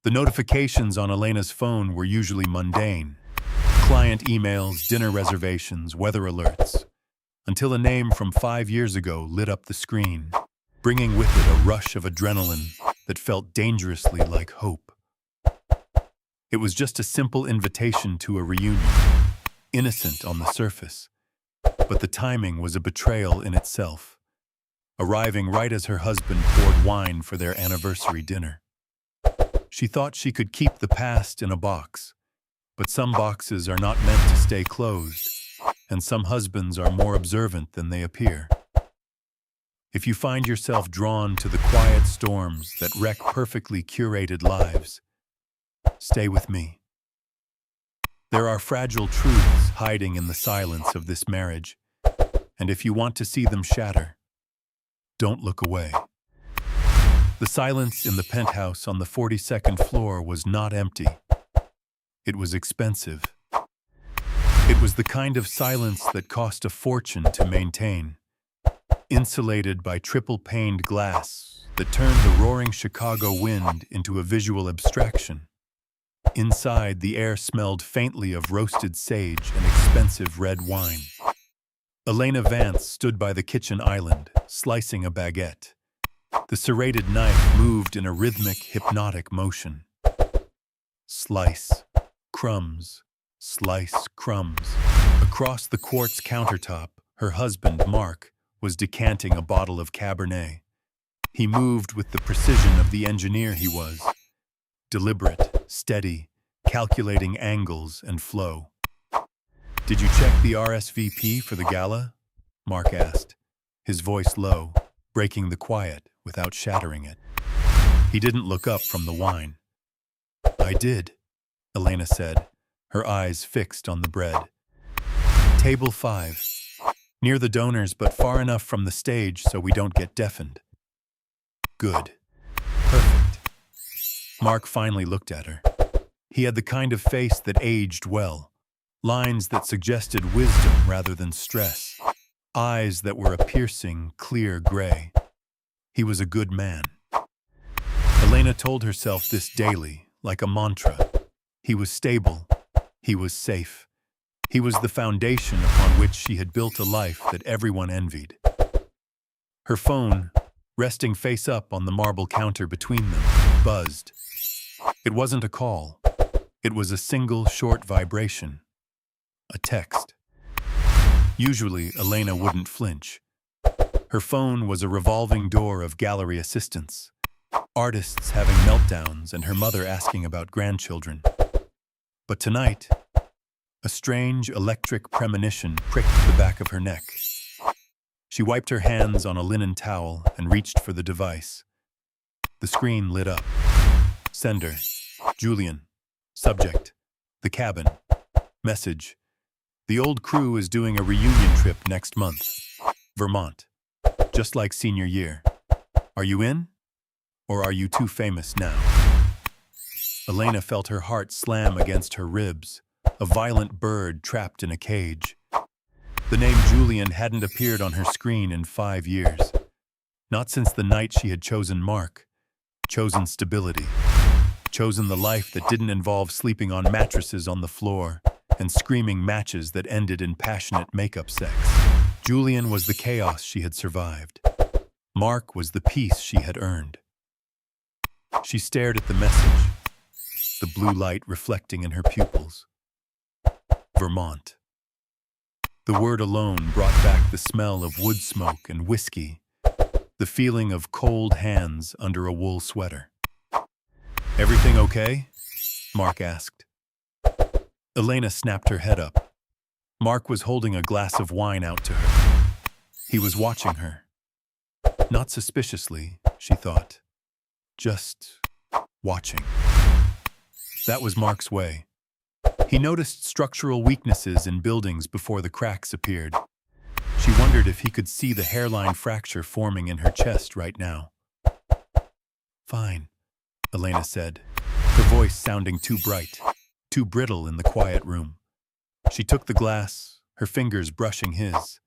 The notifications on Elena's phone were usually mundane. Client emails, dinner reservations, weather alerts, until a name from 5 years ago lit up the screen, bringing with it a rush of adrenaline that felt dangerously like hope. It was just a simple invitation to a reunion, innocent on the surface, but the timing was a betrayal in itself, arriving right as her husband poured wine for their anniversary dinner. She thought she could keep the past in a box, but some boxes are not meant to stay closed, and some husbands are more observant than they appear. If you find yourself drawn to the quiet storms that wreck perfectly curated lives, stay with me. There are fragile truths hiding in the silence of this marriage, and if you want to see them shatter, don't look away. The silence in the penthouse on the 42nd floor was not empty. It was expensive. It was the kind of silence that cost a fortune to maintain, insulated by triple-paned glass that turned the roaring Chicago wind into a visual abstraction. Inside, the air smelled faintly of roasted sage and expensive red wine. Elena Vance stood by the kitchen island, slicing a baguette. The serrated knife moved in a rhythmic, hypnotic motion. Slice, crumbs, slice, crumbs. Across the quartz countertop, her husband, Mark, was decanting a bottle of Cabernet. He moved with the precision of the engineer he was, deliberate, steady, calculating angles and flow. "Did you check the RSVP for the gala?" Mark asked, his voice low, breaking the quiet without shattering it. He didn't look up from the wine. "I did," Elena said, her eyes fixed on the bread. "Table 5. Near the donors, but far enough from the stage so we don't get deafened." "Good. Perfect." Mark finally looked at her. He had the kind of face that aged well, lines that suggested wisdom rather than stress, eyes that were a piercing, clear gray. He was a good man. Elena told herself this daily, like a mantra. He was stable. He was safe. He was the foundation upon which she had built a life that everyone envied. Her phone, resting face up on the marble counter between them, buzzed. It wasn't a call. It was a single, short vibration. A text. Usually, Elena wouldn't flinch. Her phone was a revolving door of gallery assistants, artists having meltdowns and her mother asking about grandchildren. But tonight, a strange electric premonition pricked the back of her neck. She wiped her hands on a linen towel and reached for the device. The screen lit up. Sender, Julian. Subject, the cabin. Message, the old crew is doing a reunion trip next month. Vermont. Just like senior year. Are you in? Or are you too famous now? Elena felt her heart slam against her ribs, a violent bird trapped in a cage. The name Julian hadn't appeared on her screen in 5 years. Not since the night she had chosen Mark, chosen stability, chosen the life that didn't involve sleeping on mattresses on the floor and screaming matches that ended in passionate makeup sex. Julian was the chaos she had survived. Mark was the peace she had earned. She stared at the message, the blue light reflecting in her pupils. Vermont. The word alone brought back the smell of wood smoke and whiskey, the feeling of cold hands under a wool sweater. "Everything okay?" Mark asked. Elena snapped her head up. Mark was holding a glass of wine out to her. He was watching her. Not suspiciously, she thought. Just watching. That was Mark's way. He noticed structural weaknesses in buildings before the cracks appeared. She wondered if he could see the hairline fracture forming in her chest right now. "Fine," Elena said, her voice sounding too bright, too brittle in the quiet room. She took the glass, her fingers brushing his.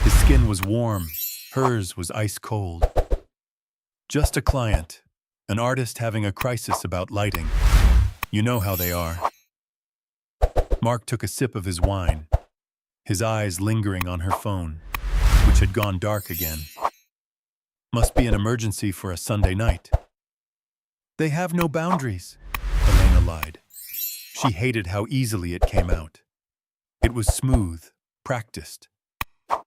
His skin was warm, hers was ice cold. "Just a client," An artist having a crisis about lighting. You know how they are. Mark took a sip of his wine, his eyes lingering on her phone, which had gone dark again. Must be an emergency for a Sunday night. They have no boundaries, Elena lied. She hated how easily it came out. It was smooth, practiced.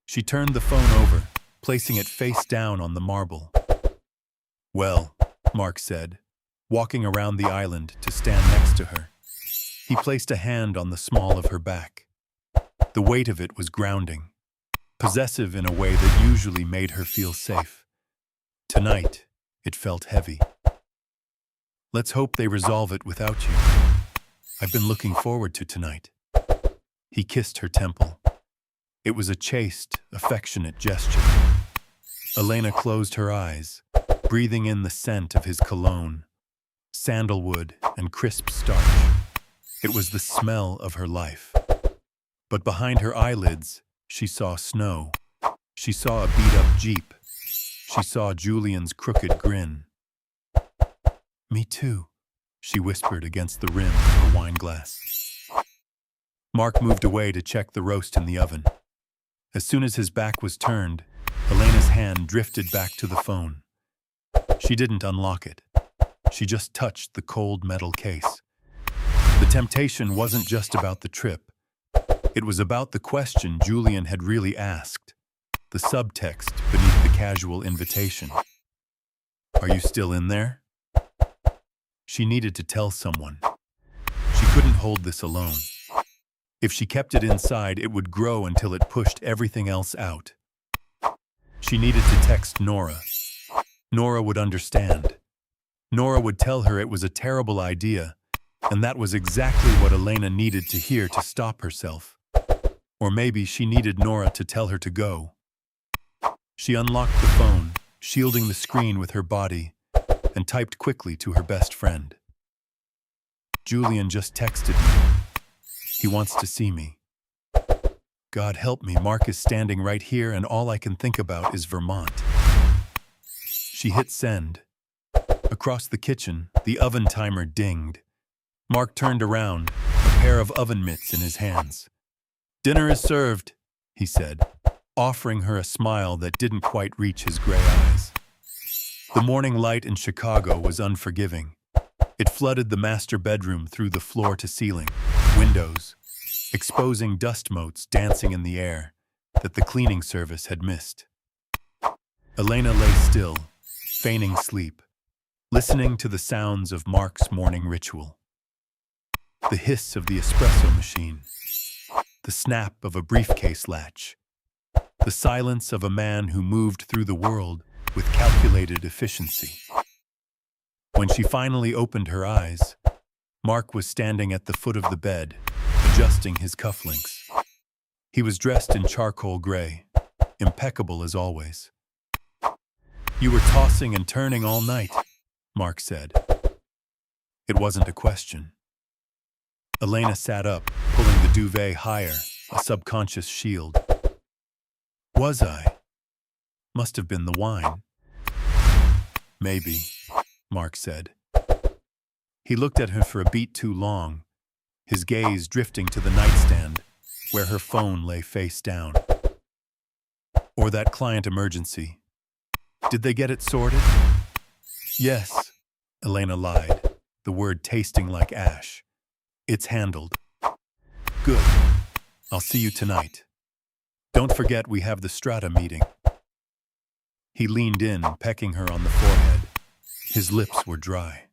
She turned the phone over, placing it face down on the marble. Well, Mark said, walking around the island to stand next to her. He placed a hand on the small of her back. The weight of it was grounding, possessive in a way that usually made her feel safe. Tonight, it felt heavy. Let's hope they resolve it without you. I've been looking forward to tonight. He kissed her temple. It was a chaste, affectionate gesture. Elena closed her eyes, breathing in the scent of his cologne, sandalwood and crisp starch. It was the smell of her life. But behind her eyelids, she saw snow. She saw a beat-up Jeep. She saw Julian's crooked grin. Me too, she whispered against the rim of her wine glass. Mark moved away to check the roast in the oven. As soon as his back was turned, Elena's hand drifted back to the phone. She didn't unlock it. She just touched the cold metal case. The temptation wasn't just about the trip. It was about the question Julian had really asked, the subtext beneath the casual invitation. Are you still in there? She needed to tell someone. She couldn't hold this alone. If she kept it inside, it would grow until it pushed everything else out. She needed to text Nora. Nora would understand. Nora would tell her it was a terrible idea, and that was exactly what Elena needed to hear to stop herself. Or maybe she needed Nora to tell her to go. She unlocked the phone, shielding the screen with her body, and typed quickly to her best friend. Julian just texted me. He wants to see me. God help me, Mark is standing right here and all I can think about is Vermont. She hit send. Across the kitchen, the oven timer dinged. Mark turned around, a pair of oven mitts in his hands. Dinner is served, he said, offering her a smile that didn't quite reach his gray eyes. The morning light in Chicago was unforgiving. It flooded the master bedroom through the floor to ceiling, windows, exposing dust motes dancing in the air that the cleaning service had missed. Elena lay still, feigning sleep, listening to the sounds of Mark's morning ritual. The hiss of the espresso machine, the snap of a briefcase latch, the silence of a man who moved through the world with calculated efficiency. When she finally opened her eyes, Mark was standing at the foot of the bed, adjusting his cufflinks. He was dressed in charcoal gray, impeccable as always. You were tossing and turning all night, Mark said. It wasn't a question. Elena sat up, pulling the duvet higher, a subconscious shield. Was I? Must have been the wine. Maybe, Mark said. He looked at her for a beat too long, his gaze drifting to the nightstand, where her phone lay face down. Or that client emergency. Did they get it sorted? Yes, Elena lied, the word tasting like ash. It's handled. Good. I'll see you tonight. Don't forget we have the strata meeting. He leaned in, pecking her on the forehead. His lips were dry.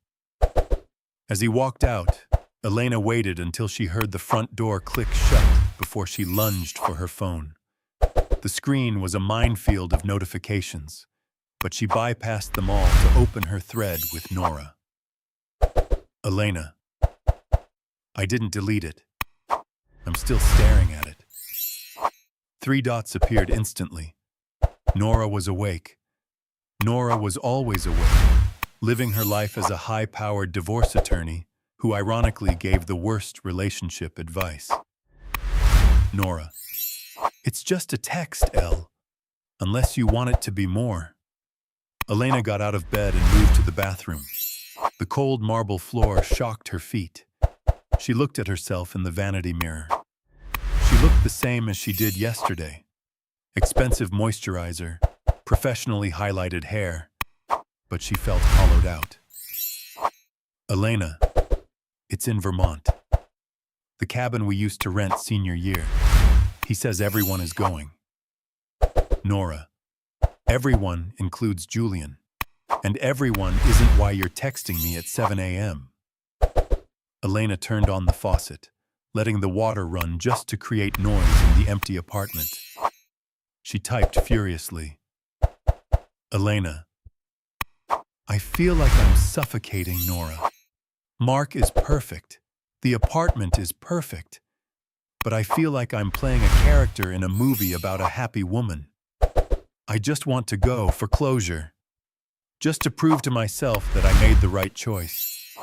As he walked out, Elena waited until she heard the front door click shut before she lunged for her phone. The screen was a minefield of notifications, but she bypassed them all to open her thread with Nora. Elena. I didn't delete it. I'm still staring at it. 3 dots appeared instantly. Nora was awake. Nora was always awake, living her life as a high-powered divorce attorney who ironically gave the worst relationship advice. Nora. It's just a text, Elle. Unless you want it to be more. Elena got out of bed and moved to the bathroom. The cold marble floor shocked her feet. She looked at herself in the vanity mirror. She looked the same as she did yesterday. Expensive moisturizer, professionally highlighted hair, but she felt hollowed out. Elena, it's in Vermont. The cabin we used to rent senior year. He says everyone is going. Nora, everyone includes Julian. And everyone isn't why you're texting me at 7 a.m. Elena turned on the faucet, letting the water run just to create noise in the empty apartment. She typed furiously. Elena, I feel like I'm suffocating, Nora. Mark is perfect. The apartment is perfect. But I feel like I'm playing a character in a movie about a happy woman. I just want to go for closure. Just to prove to myself that I made the right choice.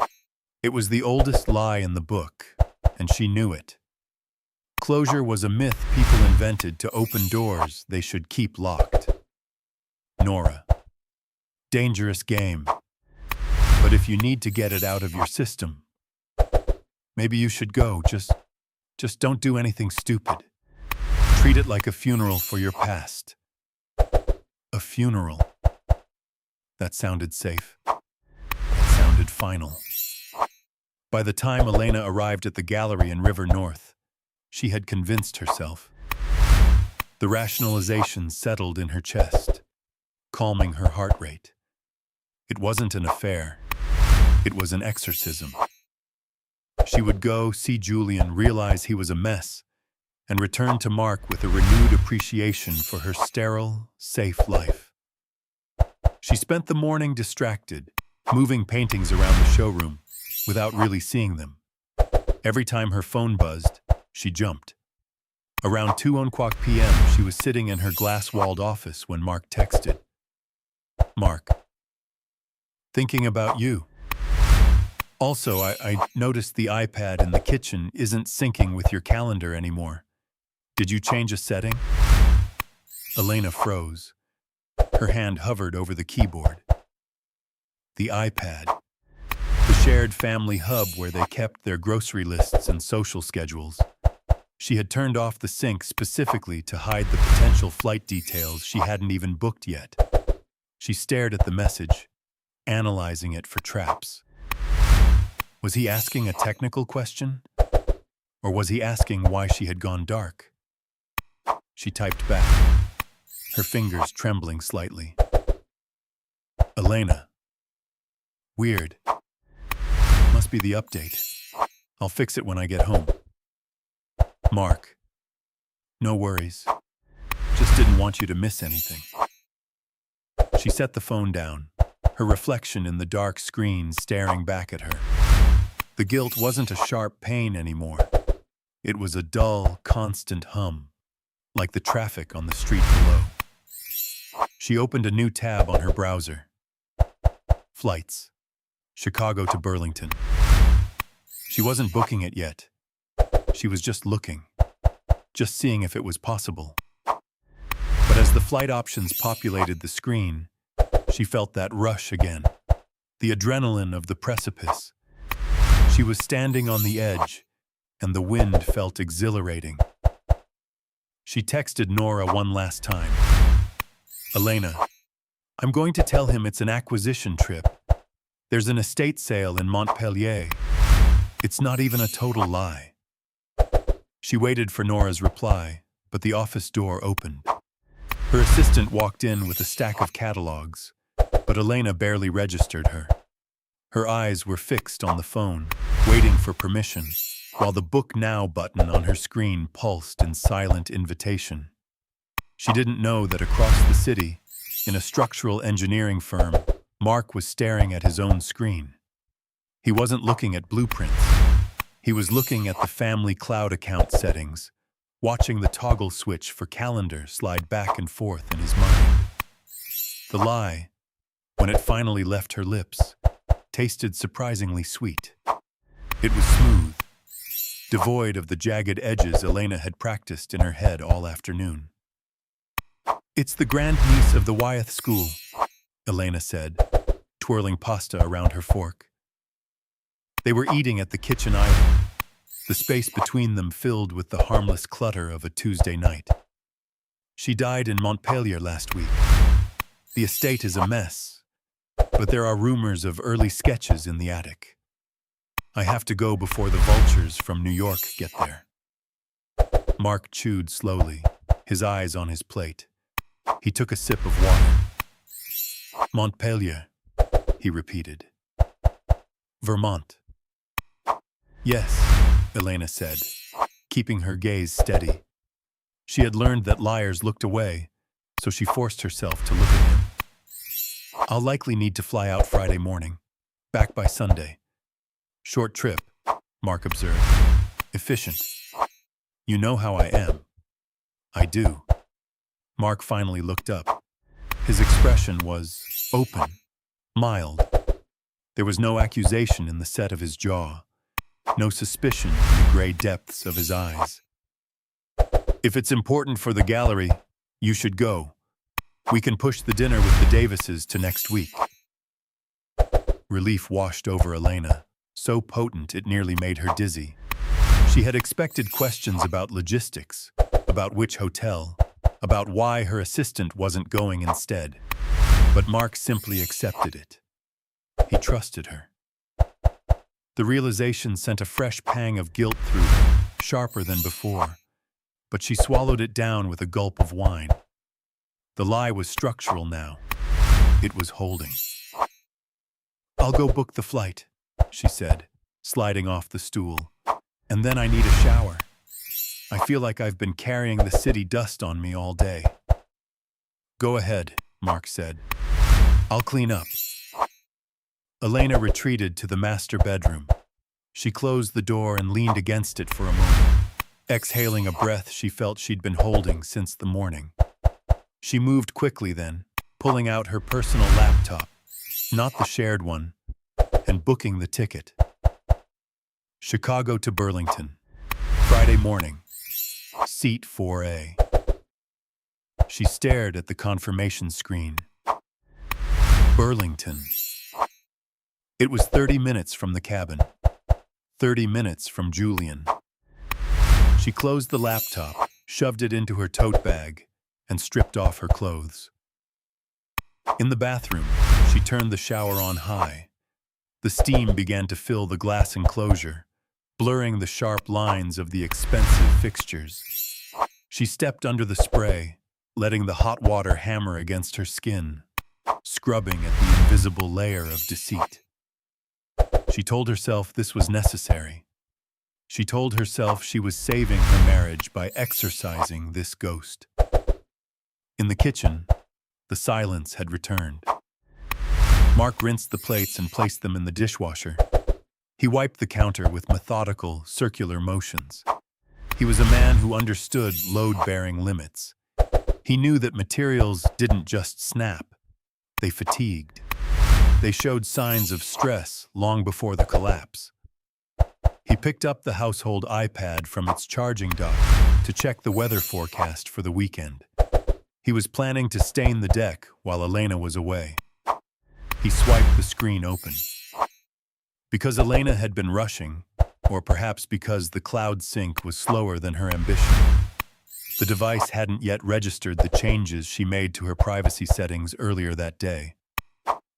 It was the oldest lie in the book, and she knew it. Closure was a myth people invented to open doors they should keep locked. Nora. Dangerous game. But if you need to get it out of your system, maybe you should go. Just don't do anything stupid. Treat it like a funeral for your past. A funeral. That sounded safe. That sounded final. By the time Elena arrived at the gallery in River North, she had convinced herself. The rationalization settled in her chest, calming her heart rate. It wasn't an affair. It was an exorcism. She would go see Julian, realize he was a mess, and return to Mark with a renewed appreciation for her sterile, safe life. She spent the morning distracted, moving paintings around the showroom without really seeing them. Every time her phone buzzed, she jumped. Around 2:00 p.m., she was sitting in her glass-walled office when Mark texted. Mark, thinking about you. Also, I noticed the iPad in the kitchen isn't syncing with your calendar anymore. Did you change a setting? Elena froze. Her hand hovered over the keyboard. The iPad. The shared family hub where they kept their grocery lists and social schedules. She had turned off the sync specifically to hide the potential flight details she hadn't even booked yet. She stared at the message, analyzing it for traps. Was he asking a technical question? Or was he asking why she had gone dark? She typed back, her fingers trembling slightly. Elena. Weird. Must be the update. I'll fix it when I get home. Mark. No worries. Just didn't want you to miss anything. She set the phone down, her reflection in the dark screen staring back at her. The guilt wasn't a sharp pain anymore. It was a dull, constant hum, like the traffic on the street below. She opened a new tab on her browser. Flights. Chicago to Burlington. She wasn't booking it yet. She was just looking, just seeing if it was possible. But as the flight options populated the screen, she felt that rush again, the adrenaline of the precipice. She was standing on the edge, and the wind felt exhilarating. She texted Nora one last time. Elena, I'm going to tell him it's an acquisition trip. There's an estate sale in Montpellier. It's not even a total lie. She waited for Nora's reply, but the office door opened. Her assistant walked in with a stack of catalogs, but Elena barely registered her. Her eyes were fixed on the phone, waiting for permission, while the Book Now button on her screen pulsed in silent invitation. She didn't know that across the city, in a structural engineering firm, Mark was staring at his own screen. He wasn't looking at blueprints. He was looking at the family cloud account settings, watching the toggle switch for calendar slide back and forth in his mind. The lie, when it finally left her lips, tasted surprisingly sweet. It was smooth, devoid of the jagged edges Elena had practiced in her head all afternoon. It's the grandniece of the Wyeth School, Elena said, twirling pasta around her fork. They were eating at the kitchen island, the space between them filled with the harmless clutter of a Tuesday night. She died in Montpellier last week. The estate is a mess, but there are rumors of early sketches in the attic. I have to go before the vultures from New York get there. Mark chewed slowly, his eyes on his plate. He took a sip of water. Montpellier, he repeated. Vermont. Yes, Elena said, keeping her gaze steady. She had learned that liars looked away, so she forced herself to look at him. I'll likely need to fly out Friday morning, back by Sunday. Short trip, Mark observed. Efficient. You know how I am. I do. Mark finally looked up. His expression was open, mild. There was no accusation in the set of his jaw, no suspicion in the gray depths of his eyes. If it's important for the gallery, you should go. We can push the dinner with the Davises to next week. Relief washed over Elena, so potent it nearly made her dizzy. She had expected questions about logistics, about which hotel, about why her assistant wasn't going instead. But Mark simply accepted it. He trusted her. The realization sent a fresh pang of guilt through her, sharper than before, but she swallowed it down with a gulp of wine. The lie was structural now. It was holding. I'll go book the flight, she said, sliding off the stool. And then I need a shower. I feel like I've been carrying the city dust on me all day. Go ahead, Mark said. I'll clean up. Elena retreated to the master bedroom. She closed the door and leaned against it for a moment, exhaling a breath she felt she'd been holding since the morning. She moved quickly then, pulling out her personal laptop, not the shared one, and booking the ticket. Chicago to Burlington, Friday morning, seat 4A. She stared at the confirmation screen. Burlington. It was 30 minutes from the cabin, 30 minutes from Julian. She closed the laptop, shoved it into her tote bag, and stripped off her clothes. In the bathroom, she turned the shower on high. The steam began to fill the glass enclosure, blurring the sharp lines of the expensive fixtures. She stepped under the spray, letting the hot water hammer against her skin, scrubbing at the invisible layer of deceit. She told herself this was necessary. She told herself she was saving her marriage by exorcising this ghost. In the kitchen, the silence had returned. Mark rinsed the plates and placed them in the dishwasher. He wiped the counter with methodical, circular motions. He was a man who understood load-bearing limits. He knew that materials didn't just snap. They fatigued. They showed signs of stress long before the collapse. He picked up the household iPad from its charging dock to check the weather forecast for the weekend. He was planning to stain the deck while Elena was away. He swiped the screen open. Because Elena had been rushing, or perhaps because the cloud sync was slower than her ambition, the device hadn't yet registered the changes she made to her privacy settings earlier that day.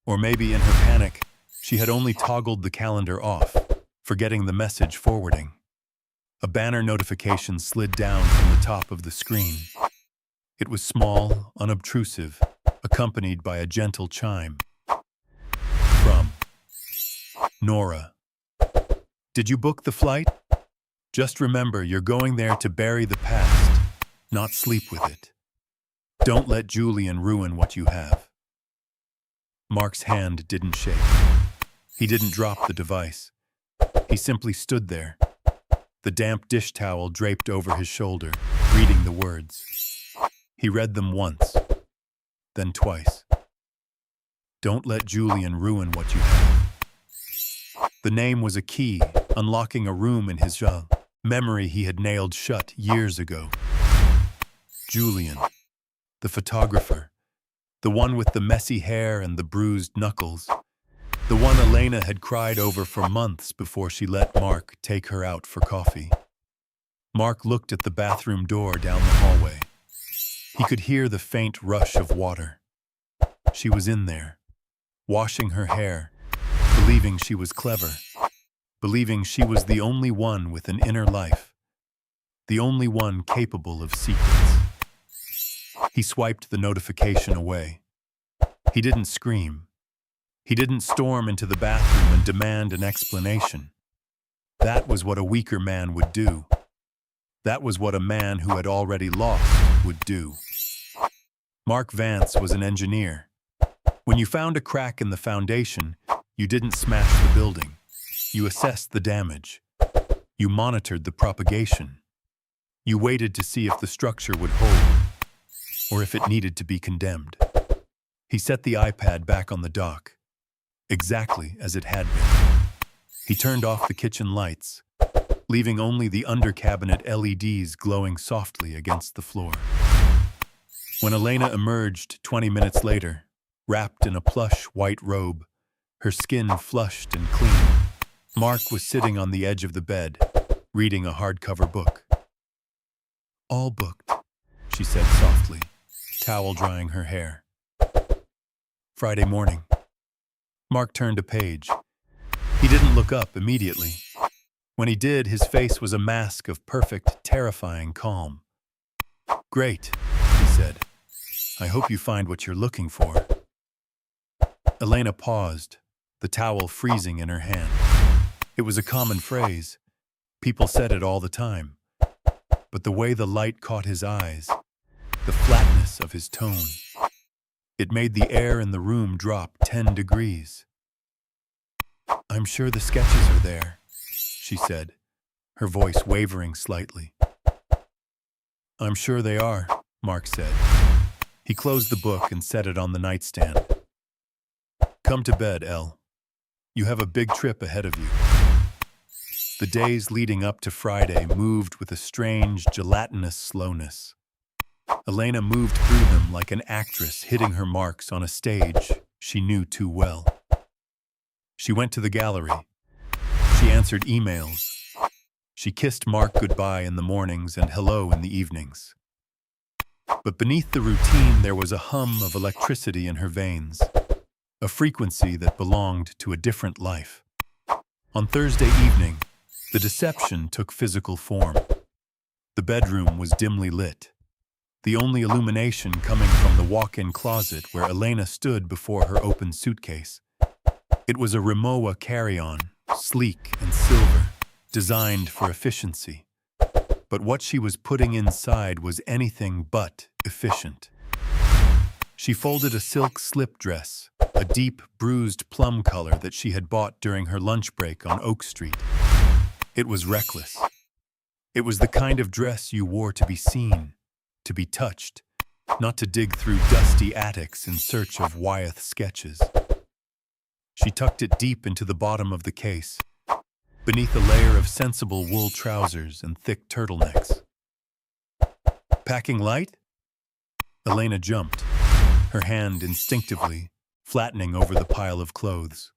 Or maybe in her panic, she had only toggled the calendar off, forgetting the message forwarding. A banner notification slid down from the top of the screen. It was small, unobtrusive, accompanied by a gentle chime. From Nora. Did you book the flight? Just remember, you're going there to bury the past, not sleep with it. Don't let Julian ruin what you have. Mark's hand didn't shake. He didn't drop the device. He simply stood there, the damp dish towel draped over his shoulder, reading the words. He read them once, then twice. Don't let Julian ruin what you have. The name was a key, unlocking a room in his memory he had nailed shut years ago. Julian, the photographer, the one with the messy hair and the bruised knuckles, The one Elena had cried over for months before she let Mark take her out for coffee. Mark looked at the bathroom door down the hallway. He could hear the faint rush of water. She was in there, washing her hair, believing she was clever, believing she was the only one with an inner life, the only one capable of secrets. He swiped the notification away. He didn't scream. He didn't storm into the bathroom and demand an explanation. That was what a weaker man would do. That was what a man who had already lost would do. Mark Vance was an engineer. When you found a crack in the foundation, you didn't smash the building. You assessed the damage. You monitored the propagation. You waited to see if the structure would hold, or if it needed to be condemned. He set the iPad back on the dock, exactly as it had been. He turned off the kitchen lights, leaving only the under-cabinet LEDs glowing softly against the floor. When Elena emerged 20 minutes later, wrapped in a plush white robe, her skin flushed and clean, Mark was sitting on the edge of the bed, reading a hardcover book. "All booked," she said softly, towel drying her hair. Friday morning. Mark turned a page. He didn't look up immediately. When he did, his face was a mask of perfect, terrifying calm. "Great," he said. "I hope you find what you're looking for." Elena paused, the towel freezing in her hand. It was a common phrase. People said it all the time. But the way the light caught his eyes, the flatness of his tone, it made the air in the room drop 10 degrees. "I'm sure the sketches are there," she said, her voice wavering slightly. "I'm sure they are," Mark said. He closed the book and set it on the nightstand. "Come to bed, Elle. You have a big trip ahead of you." The days leading up to Friday moved with a strange, gelatinous slowness. Elena moved through them like an actress hitting her marks on a stage she knew too well. She went to the gallery. She answered emails. She kissed Mark goodbye in the mornings and hello in the evenings. But beneath the routine, there was a hum of electricity in her veins, a frequency that belonged to a different life. On Thursday evening, the deception took physical form. The bedroom was dimly lit, the only illumination coming from the walk-in closet where Elena stood before her open suitcase. It was a Rimowa carry-on, sleek and silver, designed for efficiency. But what she was putting inside was anything but efficient. She folded a silk slip dress, a deep, bruised plum color that she had bought during her lunch break on Oak Street. It was reckless. It was the kind of dress you wore to be seen, to be touched, not to dig through dusty attics in search of Wyeth sketches. She tucked it deep into the bottom of the case, beneath a layer of sensible wool trousers and thick turtlenecks. "Packing light?" Elena jumped, her hand instinctively flattening over the pile of clothes.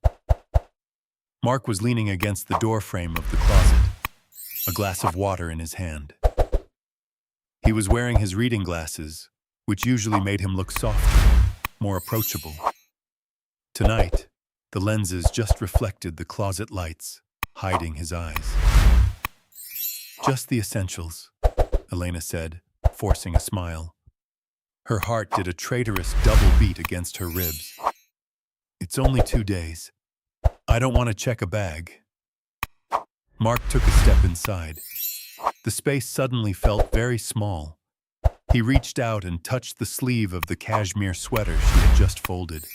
Mark was leaning against the doorframe of the closet, a glass of water in his hand. He was wearing his reading glasses, which usually made him look softer, more approachable. Tonight, the lenses just reflected the closet lights, hiding his eyes. "Just the essentials," Elena said, forcing a smile. Her heart did a traitorous double beat against her ribs. "It's only 2 days. I don't want to check a bag." Mark took a step inside. The space suddenly felt very small. He reached out and touched the sleeve of the cashmere sweater she had just folded.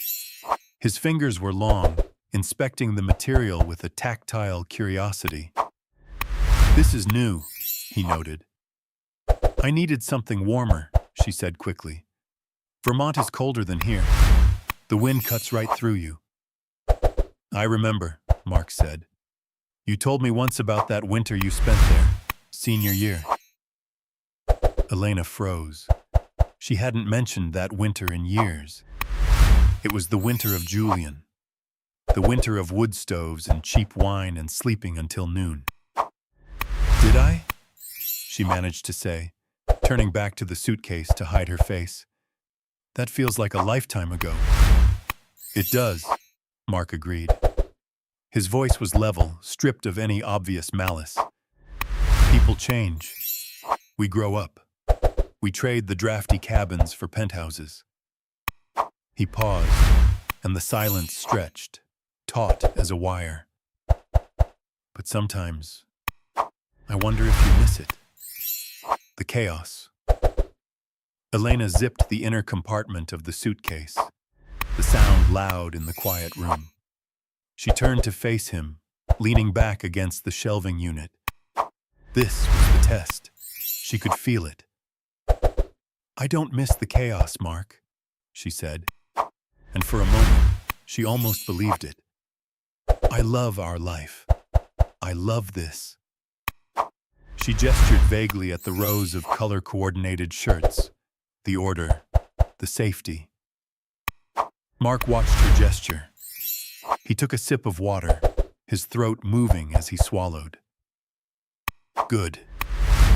His fingers were long, inspecting the material with a tactile curiosity. "This is new," he noted. "I needed something warmer," she said quickly. "Vermont is colder than here. The wind cuts right through you." "I remember," Mark said. "You told me once about that winter you spent there, senior year." Elena froze. She hadn't mentioned that winter in years. It was the winter of Julian. The winter of wood stoves and cheap wine and sleeping until noon. "Did I?" she managed to say, turning back to the suitcase to hide her face. "That feels like a lifetime ago." "It does," Mark agreed. His voice was level, stripped of any obvious malice. "People change. We grow up. We trade the drafty cabins for penthouses." He paused, and the silence stretched, taut as a wire. "But sometimes, I wonder if you miss it. The chaos." Elena zipped the inner compartment of the suitcase, the sound loud in the quiet room. She turned to face him, leaning back against the shelving unit. This was the test. She could feel it. "I don't miss the chaos, Mark," she said, and for a moment, she almost believed it. "I love our life. I love this." She gestured vaguely at the rows of color-coordinated shirts, the order, the safety. Mark watched her gesture. He took a sip of water, his throat moving as he swallowed. "Good,"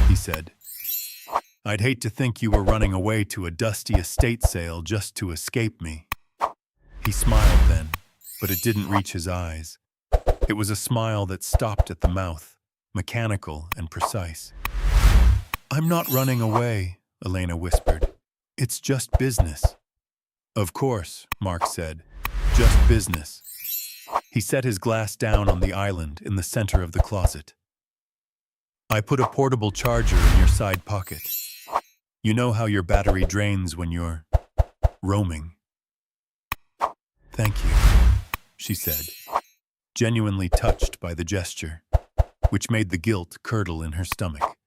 he said. "I'd hate to think you were running away to a dusty estate sale just to escape me." He smiled then, but it didn't reach his eyes. It was a smile that stopped at the mouth, mechanical and precise. "I'm not running away," Elena whispered. "It's just business." "Of course," Mark said. "Just business." He set his glass down on the island in the center of the closet. "I put a portable charger in your side pocket. You know how your battery drains when you're roaming." "Thank you," she said, genuinely touched by the gesture, which made the guilt curdle in her stomach.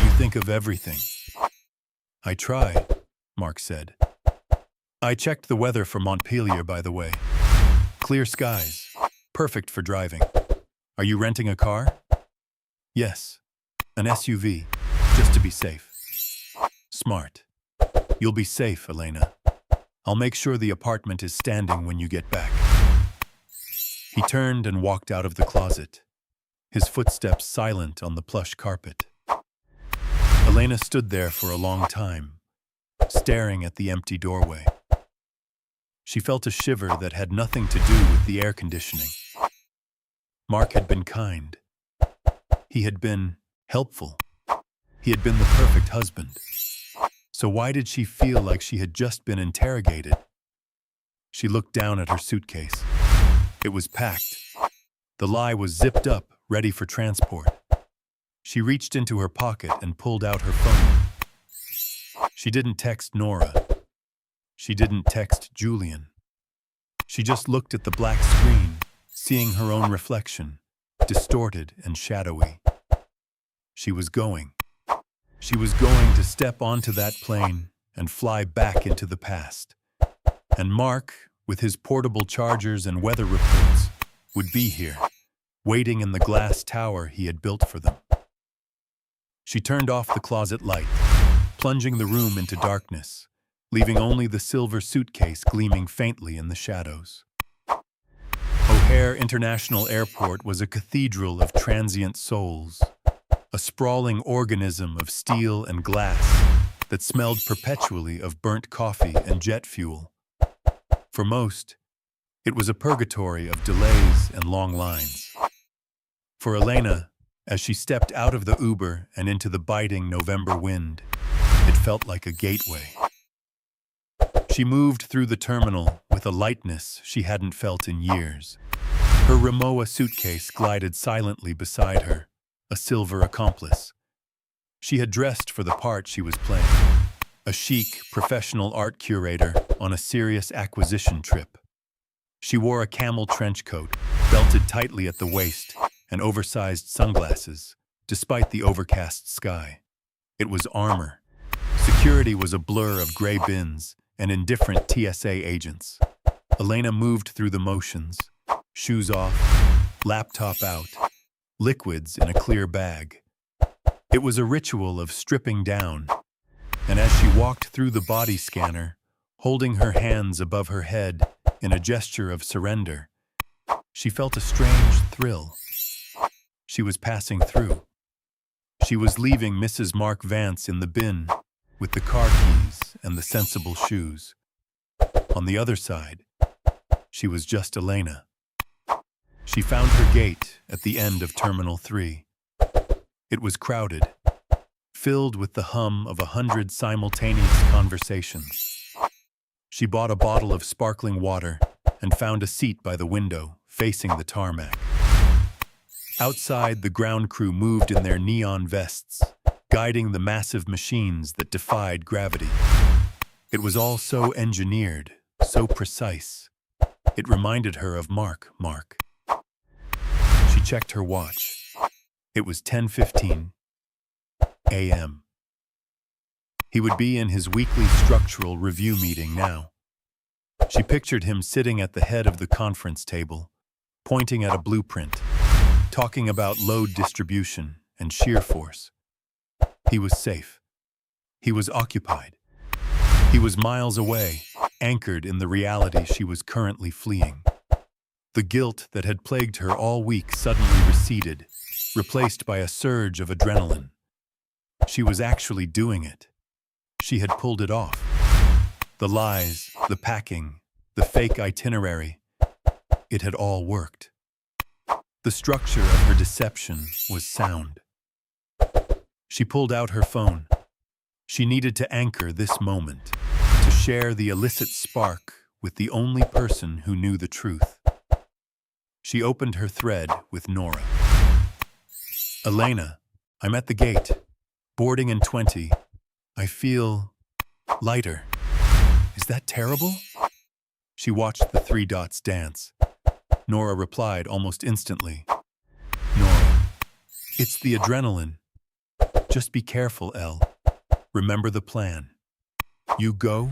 "You think of everything." "I try," Mark said. "I checked the weather for Montpelier, by the way. Clear skies, perfect for driving. Are you renting a car?" "Yes, an SUV, just to be safe." "Smart. You'll be safe, Elena. I'll make sure the apartment is standing when you get back." He turned and walked out of the closet, his footsteps silent on the plush carpet. Elena stood there for a long time, staring at the empty doorway. She felt a shiver that had nothing to do with the air conditioning. Mark had been kind. He had been helpful. He had been the perfect husband. So why did she feel like she had just been interrogated? She looked down at her suitcase. It was packed. The lie was zipped up, ready for transport. She reached into her pocket and pulled out her phone. She didn't text Nora. She didn't text Julian. She just looked at the black screen, seeing her own reflection, distorted and shadowy. She was going. She was going to step onto that plane and fly back into the past. And Mark, with his portable chargers and weather reports, would be here, waiting in the glass tower he had built for them. She turned off the closet light, plunging the room into darkness, leaving only the silver suitcase gleaming faintly in the shadows. O'Hare International Airport was a cathedral of transient souls, a sprawling organism of steel and glass that smelled perpetually of burnt coffee and jet fuel. For most, it was a purgatory of delays and long lines. For Elena, as she stepped out of the Uber and into the biting November wind, it felt like a gateway. She moved through the terminal with a lightness she hadn't felt in years. Her Rimowa suitcase glided silently beside her, a silver accomplice. She had dressed for the part she was playing, a chic, professional art curator on a serious acquisition trip. She wore a camel trench coat, belted tightly at the waist, and oversized sunglasses, despite the overcast sky. It was armor. Security was a blur of gray bins and indifferent TSA agents. Elena moved through the motions, shoes off, laptop out, liquids in a clear bag. It was a ritual of stripping down, and as she walked through the body scanner, holding her hands above her head in a gesture of surrender, She felt a strange thrill. She was passing through. She was leaving Mrs. Mark Vance in the bin, with the car keys and the sensible shoes. On the other side, she was just Elena. She found her gate at the end of Terminal 3. It was crowded, filled with the hum of 100 simultaneous conversations. She bought a bottle of sparkling water and found a seat by the window, facing the tarmac. Outside, the ground crew moved in their neon vests, guiding the massive machines that defied gravity. It was all so engineered, so precise. It reminded her of Mark. She checked her watch. It was 10:15 a.m. He would be in his weekly structural review meeting now. She pictured him sitting at the head of the conference table, pointing at a blueprint, talking about load distribution and shear force. He was safe. He was occupied. He was miles away, anchored in the reality she was currently fleeing. The guilt that had plagued her all week suddenly receded, replaced by a surge of adrenaline. She was actually doing it. She had pulled it off. The lies, the packing, the fake itinerary. It had all worked. The structure of her deception was sound. She pulled out her phone. She needed to anchor this moment, to share the illicit spark with the only person who knew the truth. She opened her thread with Nora. Elena, I'm at the gate. Boarding in 20. I feel lighter. Is that terrible? She watched the 3 dots dance. Nora replied almost instantly. Nora, it's the adrenaline. Just be careful, Elle. Remember the plan. You go,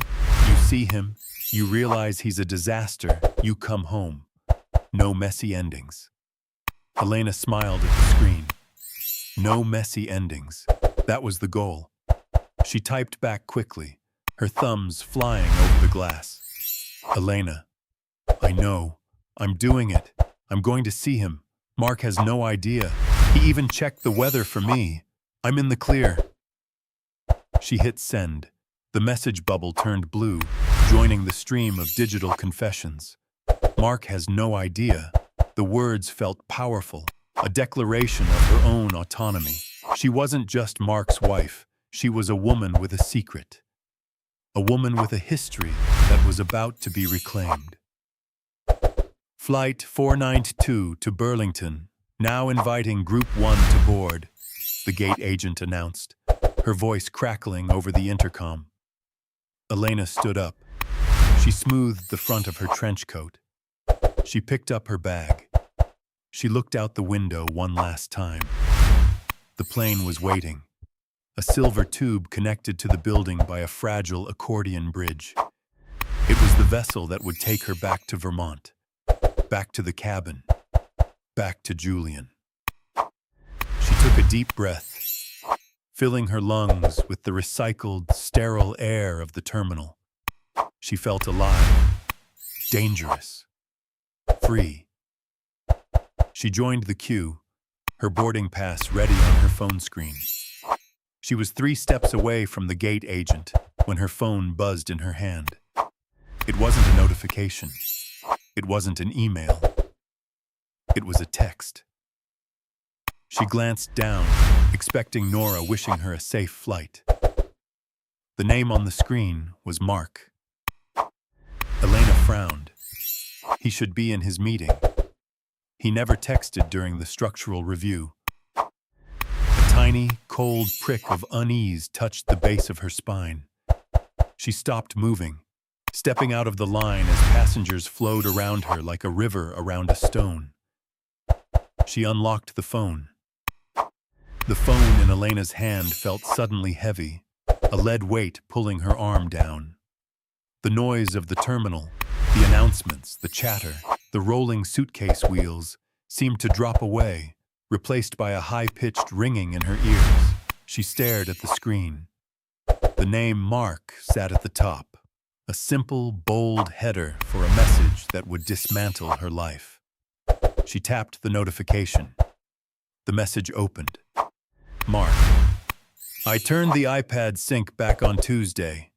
you see him, you realize he's a disaster, you come home. No messy endings. Elena smiled at the screen. No messy endings. That was the goal. She typed back quickly, her thumbs flying over the glass. Elena, I know. I'm doing it. I'm going to see him. Mark has no idea. He even checked the weather for me. I'm in the clear. She hit send. The message bubble turned blue, joining the stream of digital confessions. Mark has no idea. The words felt powerful, a declaration of her own autonomy. She wasn't just Mark's wife. She was a woman with a secret. A woman with a history that was about to be reclaimed. Flight 492 to Burlington, now inviting Group 1 to board, the gate agent announced, her voice crackling over the intercom. Elena stood up. She smoothed the front of her trench coat. She picked up her bag. She looked out the window one last time. The plane was waiting. A silver tube connected to the building by a fragile accordion bridge. It was the vessel that would take her back to Vermont. Back to the cabin. Back to Julian. She took a deep breath, filling her lungs with the recycled, sterile air of the terminal. She felt alive, dangerous, free. She joined the queue, her boarding pass ready on her phone screen. She was 3 steps away from the gate agent when her phone buzzed in her hand. It wasn't a notification. It wasn't an email. It was a text. She glanced down, expecting Nora wishing her a safe flight. The name on the screen was Mark. Elena frowned. He should be in his meeting. He never texted during the structural review. A tiny, cold prick of unease touched the base of her spine. She stopped moving, stepping out of the line as passengers flowed around her like a river around a stone. She unlocked the phone. The phone in Elena's hand felt suddenly heavy, a lead weight pulling her arm down. The noise of the terminal, the announcements, the chatter, the rolling suitcase wheels seemed to drop away, replaced by a high-pitched ringing in her ears. She stared at the screen. The name Mark sat at the top, a simple, bold header for a message that would dismantle her life. She tapped the notification. The message opened. Mark. I turned the iPad sync back on Tuesday.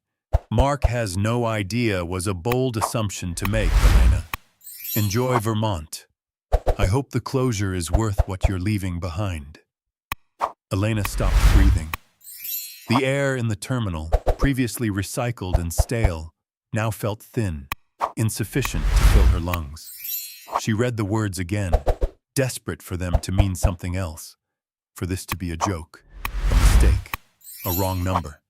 Mark has no idea was a bold assumption to make, Elena. Enjoy Vermont. I hope the closure is worth what you're leaving behind. Elena stopped breathing. The air in the terminal, previously recycled and stale, now felt thin, insufficient to fill her lungs. She read the words again, desperate for them to mean something else, for this to be a joke, a mistake, a wrong number.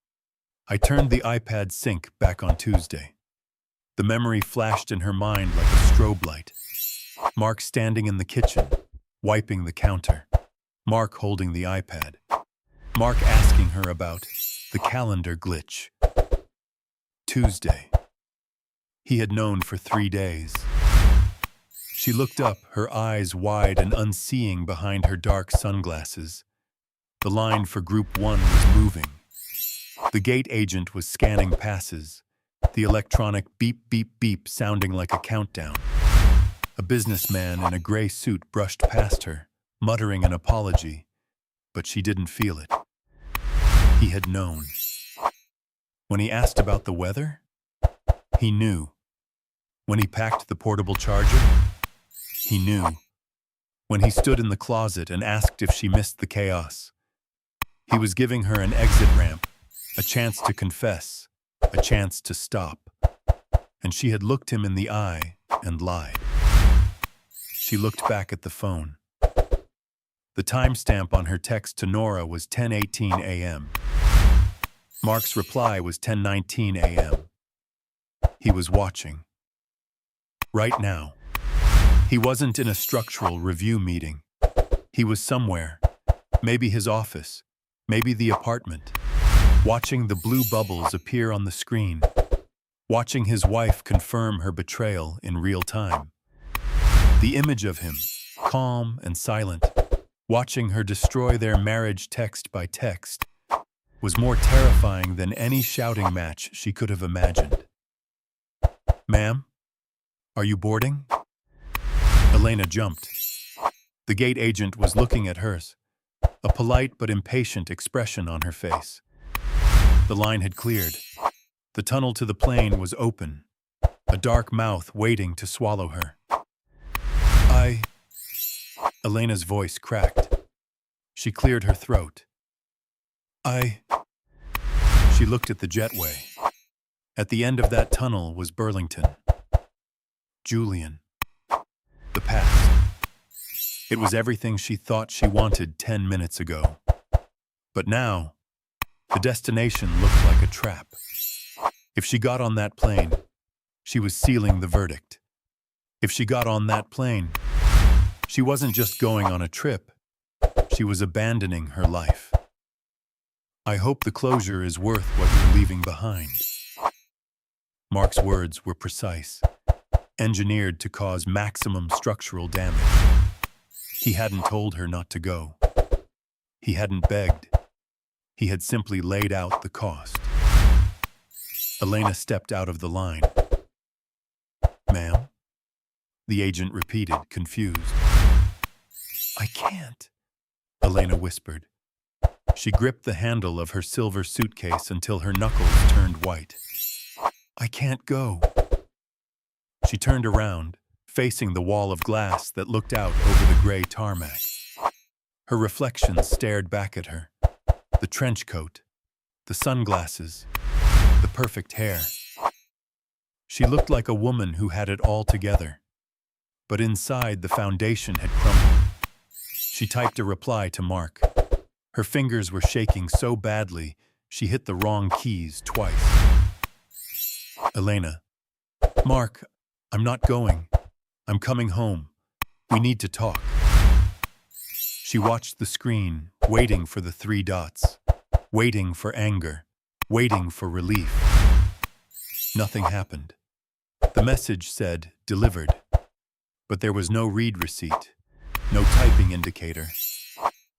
I turned the iPad sync back on Tuesday. The memory flashed in her mind like a strobe light. Mark standing in the kitchen, wiping the counter. Mark holding the iPad. Mark asking her about the calendar glitch. Tuesday. He had known for 3 days. She looked up, her eyes wide and unseeing behind her dark sunglasses. The line for Group 1 was moving. The gate agent was scanning passes, the electronic beep, beep, beep sounding like a countdown. A businessman in a gray suit brushed past her, muttering an apology, but she didn't feel it. He had known. When he asked about the weather, he knew. When he packed the portable charger, he knew. When he stood in the closet and asked if she missed the chaos, he was giving her an exit ramp, a chance to confess, a chance to stop. And she had looked him in the eye and lied. She looked back at the phone. The timestamp on her text to Nora was 10:18 a.m. Mark's reply was 10:19 a.m. He was watching. Right now. He wasn't in a structural review meeting. He was somewhere, maybe his office, maybe the apartment, watching the blue bubbles appear on the screen, watching his wife confirm her betrayal in real time. The image of him, calm and silent, watching her destroy their marriage text by text, was more terrifying than any shouting match she could have imagined. Ma'am, are you boarding? Elena jumped. The gate agent was looking at hers, a polite but impatient expression on her face. The line had cleared. The tunnel to the plane was open, a dark mouth waiting to swallow her. Elena's voice cracked. She cleared her throat. She looked at the jetway. At the end of that tunnel was Burlington. Julian. The past. It was everything she thought she wanted 10 minutes ago. But now, the destination looked like a trap. If she got on that plane, she was sealing the verdict. If she got on that plane, she wasn't just going on a trip, she was abandoning her life. I hope the closure is worth what you're leaving behind. Mark's words were precise, engineered to cause maximum structural damage. He hadn't told her not to go. He hadn't begged. He had simply laid out the cost. Elena stepped out of the line. Ma'am? The agent repeated, confused. I can't, Elena whispered. She gripped the handle of her silver suitcase until her knuckles turned white. I can't go. She turned around, facing the wall of glass that looked out over the gray tarmac. Her reflection stared back at her. The trench coat, the sunglasses, the perfect hair. She looked like a woman who had it all together. But inside, the foundation had crumbled. She typed a reply to Mark. Her fingers were shaking so badly, she hit the wrong keys twice. Elena. Mark, I'm not going. I'm coming home. We need to talk. She watched the screen, waiting for the 3 dots, waiting for anger, waiting for relief. Nothing happened. The message said, delivered. But there was no read receipt, no typing indicator,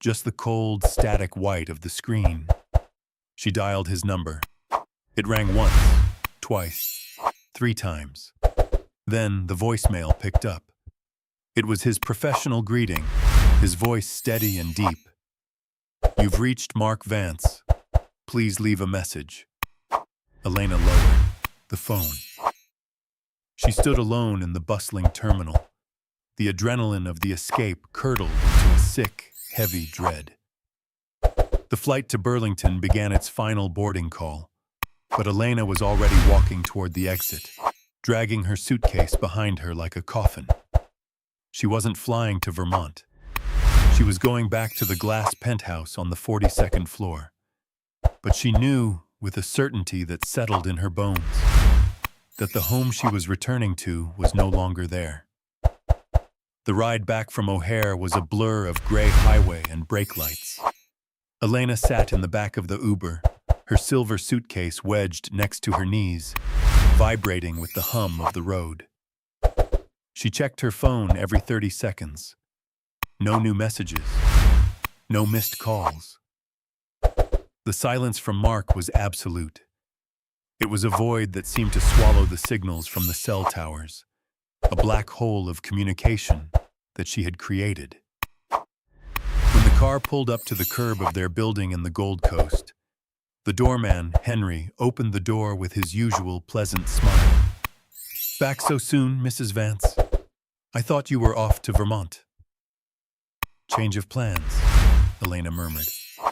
just the cold, static white of the screen. She dialed his number. It rang once, twice, 3 times. Then the voicemail picked up. It was his professional greeting, his voice steady and deep. "You've reached Mark Vance. Please leave a message." Elena lowered the phone. She stood alone in the bustling terminal. The adrenaline of the escape curdled into a sick, heavy dread. The flight to Burlington began its final boarding call, but Elena was already walking toward the exit, dragging her suitcase behind her like a coffin. She wasn't flying to Vermont. She was going back to the glass penthouse on the 42nd floor. But she knew, with a certainty that settled in her bones, that the home she was returning to was no longer there. The ride back from O'Hare was a blur of gray highway and brake lights. Elena sat in the back of the Uber, her silver suitcase wedged next to her knees, vibrating with the hum of the road. She checked her phone every 30 seconds. No new messages. No missed calls. The silence from Mark was absolute. It was a void that seemed to swallow the signals from the cell towers, a black hole of communication that she had created. When the car pulled up to the curb of their building in the Gold Coast, the doorman, Henry, opened the door with his usual pleasant smile. "Back so soon, Mrs. Vance? I thought you were off to Vermont." "Change of plans," Elena murmured,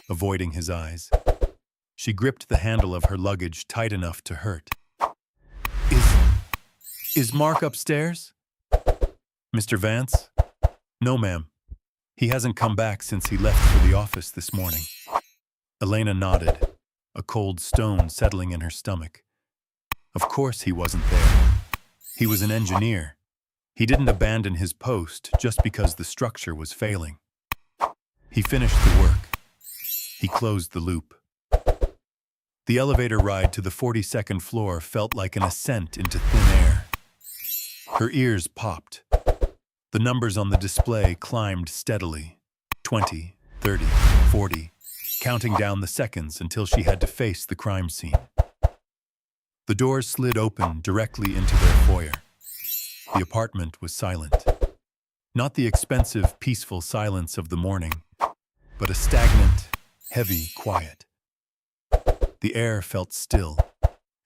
avoiding his eyes. She gripped the handle of her luggage tight enough to hurt. Is Mark upstairs?" "Mr. Vance?" "No, ma'am. He hasn't come back since he left for the office this morning." Elena nodded, a cold stone settling in her stomach. Of course he wasn't there. He was an engineer. He didn't abandon his post just because the structure was failing. He finished the work. He closed the loop. The elevator ride to the 42nd floor felt like an ascent into thin air. Her ears popped. The numbers on the display climbed steadily. 20, 30, 40, counting down the seconds until she had to face the crime scene. The doors slid open directly into their foyer. The apartment was silent. Not the expensive, peaceful silence of the morning, but a stagnant, heavy quiet. The air felt still,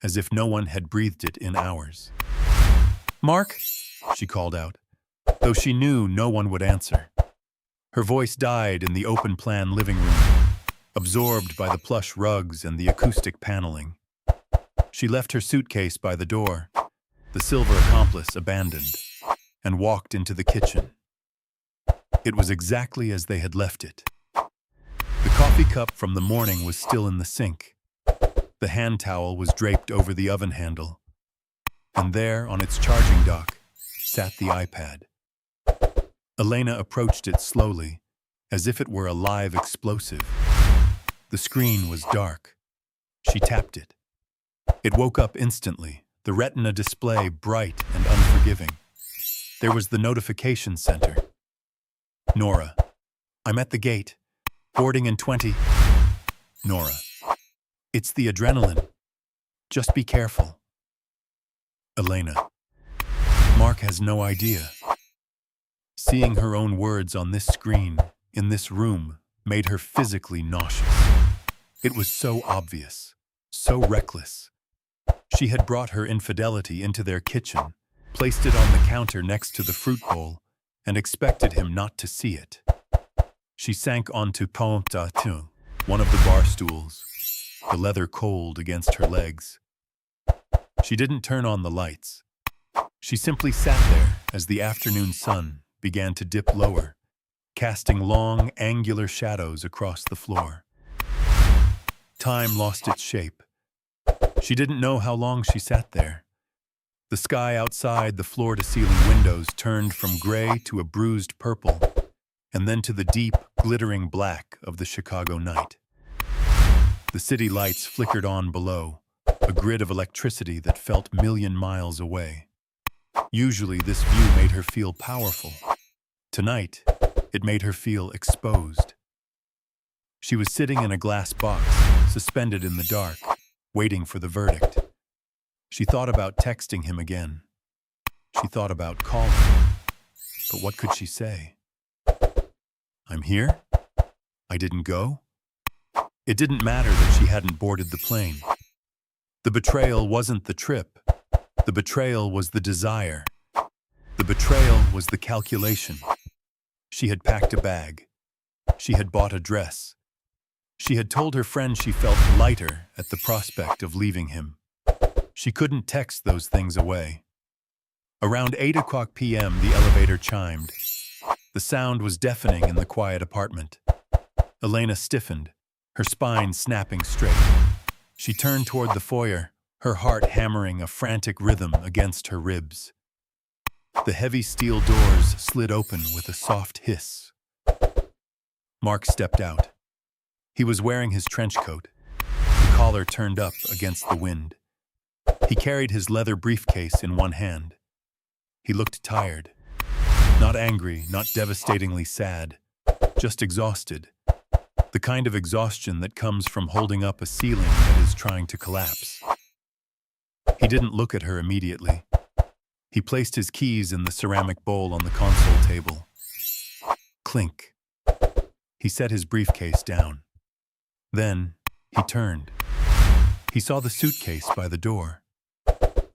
as if no one had breathed it in hours. "Mark?" she called out, though she knew no one would answer. Her voice died in the open-plan living room, absorbed by the plush rugs and the acoustic paneling. She left her suitcase by the door, the silver accomplice abandoned, and walked into the kitchen. It was exactly as they had left it. The coffee cup from the morning was still in the sink. The hand towel was draped over the oven handle, and there, on its charging dock, sat the iPad. Elena approached it slowly, as if it were a live explosive. The screen was dark. She tapped it. It woke up instantly, the retina display bright and unforgiving. There was the notification center. "Nora, I'm at the gate. Boarding in 20. Nora, it's the adrenaline. Just be careful." Elena, Mark has no idea. Seeing her own words on this screen, in this room, made her physically nauseous. It was so obvious, so reckless. She had brought her infidelity into their kitchen, placed it on the counter next to the fruit bowl, and expected him not to see it. She sank onto Pont-à-Thun, one of the bar stools, the leather cold against her legs. She didn't turn on the lights. She simply sat there as the afternoon sun began to dip lower, casting long, angular shadows across the floor. Time lost its shape. She didn't know how long she sat there. The sky outside the floor-to-ceiling windows turned from gray to a bruised purple, and then to the deep, glittering black of the Chicago night. The city lights flickered on below, a grid of electricity that felt million miles away. Usually this view made her feel powerful. Tonight, it made her feel exposed. She was sitting in a glass box, suspended in the dark, waiting for the verdict. She thought about texting him again. She thought about calling. But what could she say? I'm here? I didn't go? It didn't matter that she hadn't boarded the plane. The betrayal wasn't the trip. The betrayal was the desire. The betrayal was the calculation. She had packed a bag. She had bought a dress. She had told her friend she felt lighter at the prospect of leaving him. She couldn't text those things away. Around 8 p.m., the elevator chimed. The sound was deafening in the quiet apartment. Elena stiffened, her spine snapping straight. She turned toward the foyer, her heart hammering a frantic rhythm against her ribs. The heavy steel doors slid open with a soft hiss. Mark stepped out. He was wearing his trench coat, the collar turned up against the wind. He carried his leather briefcase in one hand. He looked tired. Not angry, not devastatingly sad, just exhausted. The kind of exhaustion that comes from holding up a ceiling that is trying to collapse. He didn't look at her immediately. He placed his keys in the ceramic bowl on the console table. Clink. He set his briefcase down. Then, he turned. He saw the suitcase by the door.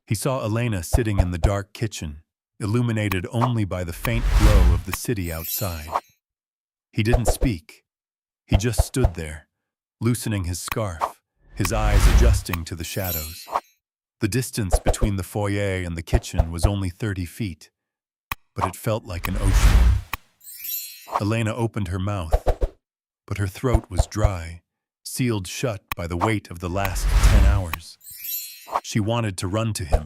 He saw Elena sitting in the dark kitchen, illuminated only by the faint glow of the city outside. He didn't speak. He just stood there, loosening his scarf, his eyes adjusting to the shadows. The distance between the foyer and the kitchen was only 30 feet, but it felt like an ocean. Elena opened her mouth, but her throat was dry, sealed shut by the weight of the last 10 hours. She wanted to run to him,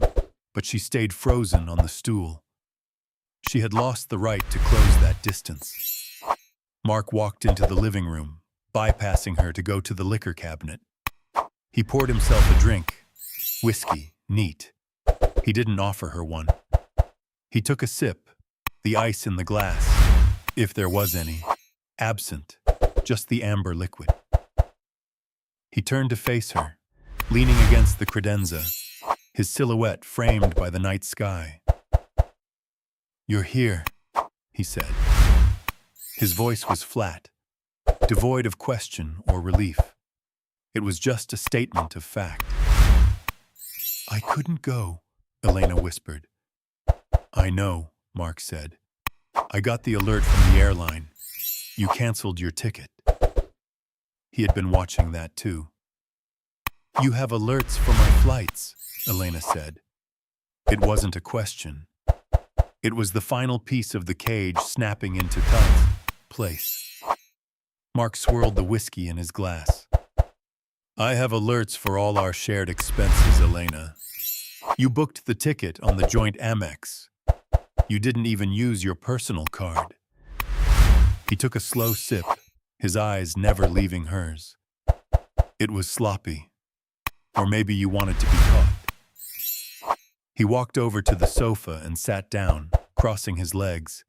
but she stayed frozen on the stool. She had lost the right to close that distance. Mark walked into the living room, bypassing her to go to the liquor cabinet. He poured himself a drink, whiskey, neat. He didn't offer her one. He took a sip, the ice in the glass, if there was any, absent, just the amber liquid. He turned to face her, leaning against the credenza, his silhouette framed by the night sky. "You're here," he said. His voice was flat, devoid of question or relief. It was just a statement of fact. "I couldn't go," Elena whispered. "I know," Mark said. "I got the alert from the airline. You canceled your ticket." He had been watching that too. "You have alerts for my flights," Elena said. It wasn't a question. It was the final piece of the cage snapping into place. Mark swirled the whiskey in his glass. "I have alerts for all our shared expenses, Elena. You booked the ticket on the joint Amex. You didn't even use your personal card." He took a slow sip, his eyes never leaving hers. "It was sloppy. Or maybe you wanted to be caught." He walked over to the sofa and sat down, crossing his legs.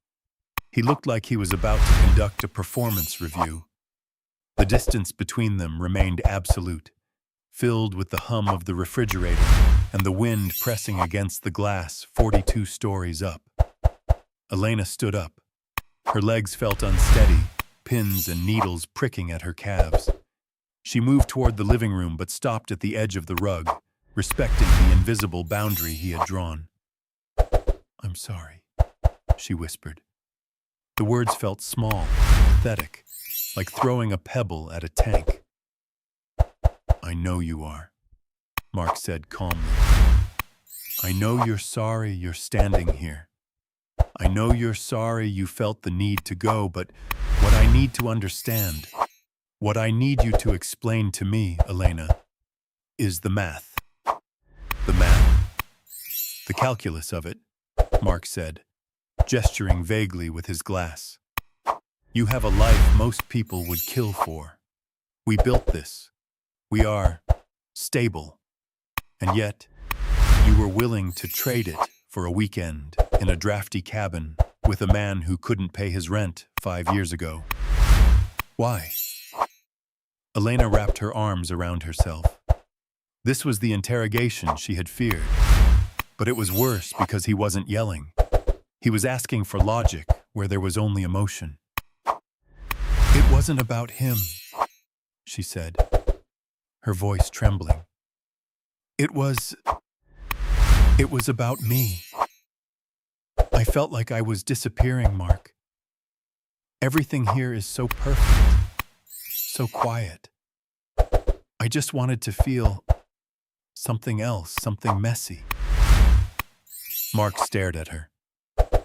He looked like he was about to conduct a performance review. The distance between them remained absolute, filled with the hum of the refrigerator and the wind pressing against the glass 42 stories up. Elena stood up. Her legs felt unsteady, pins and needles pricking at her calves. She moved toward the living room but stopped at the edge of the rug, respecting the invisible boundary he had drawn. "I'm sorry," she whispered. The words felt small, pathetic, like throwing a pebble at a tank. "I know you are," Mark said calmly. "I know you're sorry you're standing here. I know you're sorry you felt the need to go, but what I need to understand, what I need you to explain to me, Elena, is the math." "The math?" "The calculus of it," Mark said, gesturing vaguely with his glass. "You have a life most people would kill for. We built this. We are stable. And yet, you were willing to trade it for a weekend in a drafty cabin with a man who couldn't pay his rent 5 years ago. Why?" Elena wrapped her arms around herself. This was the interrogation she had feared. But it was worse because he wasn't yelling. He was asking for logic where there was only emotion. "It wasn't about him," she said, her voice trembling. It was about me. I felt like I was disappearing, Mark. Everything here is so perfect, so quiet. I just wanted to feel something else, something messy." Mark stared at her.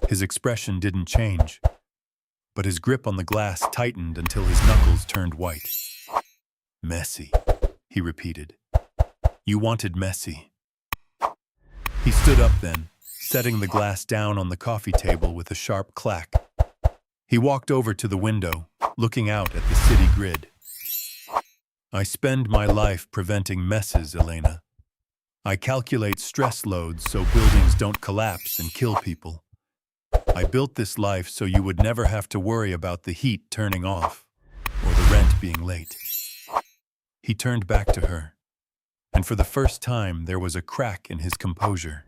His expression didn't change, but his grip on the glass tightened until his knuckles turned white. "Messy," he repeated. "You wanted messy." He stood up then, setting the glass down on the coffee table with a sharp clack. He walked over to the window, looking out at the city grid. "I spend my life preventing messes, Elena. I calculate stress loads so buildings don't collapse and kill people. I built this life so you would never have to worry about the heat turning off or the rent being late." He turned back to her, and for the first time there was a crack in his composure,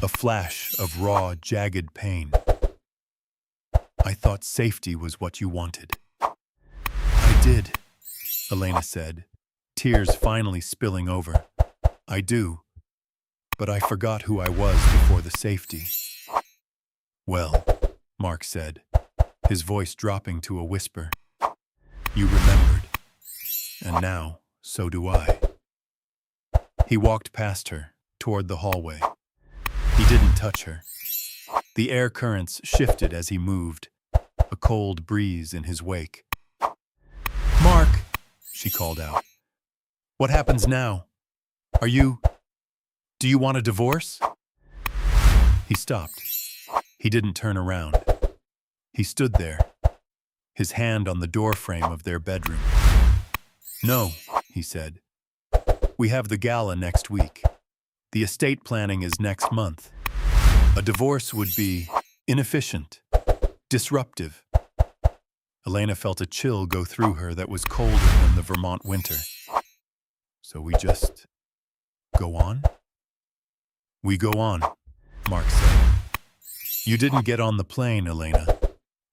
a flash of raw, jagged pain. "I thought safety was what you wanted." "I did," Elena said, tears finally spilling over. "I do, but I forgot who I was before the safety." "Well," Mark said, his voice dropping to a whisper, "you remembered, and now so do I." He walked past her, toward the hallway. He didn't touch her. The air currents shifted as he moved, a cold breeze in his wake. "Mark," she called out. "What happens now? Do you want a divorce?" He stopped. He didn't turn around. He stood there, his hand on the doorframe of their bedroom. "No," he said. "We have the gala next week. The estate planning is next month. A divorce would be inefficient, disruptive." Elena felt a chill go through her that was colder than the Vermont winter. "So we just go on?" "We go on," Mark said. "You didn't get on the plane, Elena.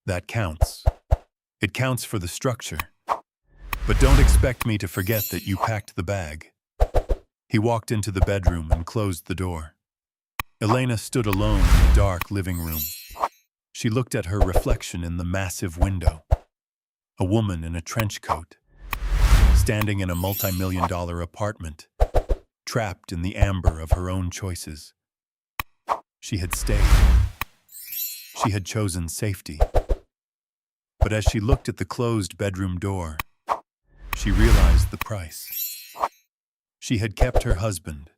That counts. It counts for the structure. But don't expect me to forget that you packed the bag." He walked into the bedroom and closed the door. Elena stood alone in the dark living room. She looked at her reflection in the massive window. A woman in a trench coat, standing in a multi-million-dollar apartment, trapped in the amber of her own choices. She had stayed. She had chosen safety. But as she looked at the closed bedroom door, she realized the price. She had kept her husband,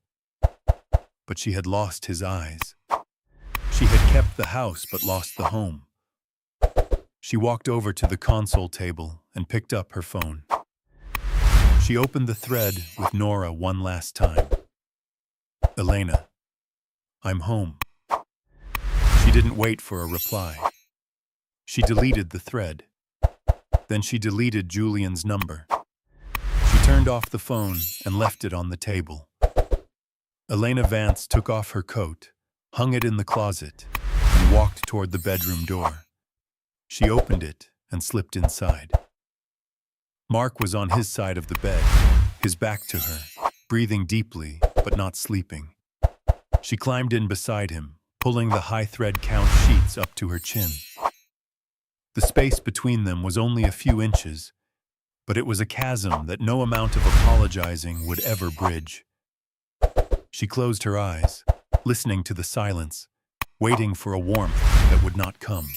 but she had lost his eyes. She had kept the house but lost the home. She walked over to the console table and picked up her phone. She opened the thread with Nora one last time. "Elena, I'm home." She didn't wait for a reply. She deleted the thread. Then she deleted Julian's number. She turned off the phone and left it on the table. Elena Vance took off her coat, hung it in the closet, and walked toward the bedroom door. She opened it and slipped inside. Mark was on his side of the bed, his back to her, breathing deeply but not sleeping. She climbed in beside him, pulling the high thread count sheets up to her chin. The space between them was only a few inches, but it was a chasm that no amount of apologizing would ever bridge. She closed her eyes, listening to the silence, waiting for a warmth that would not come.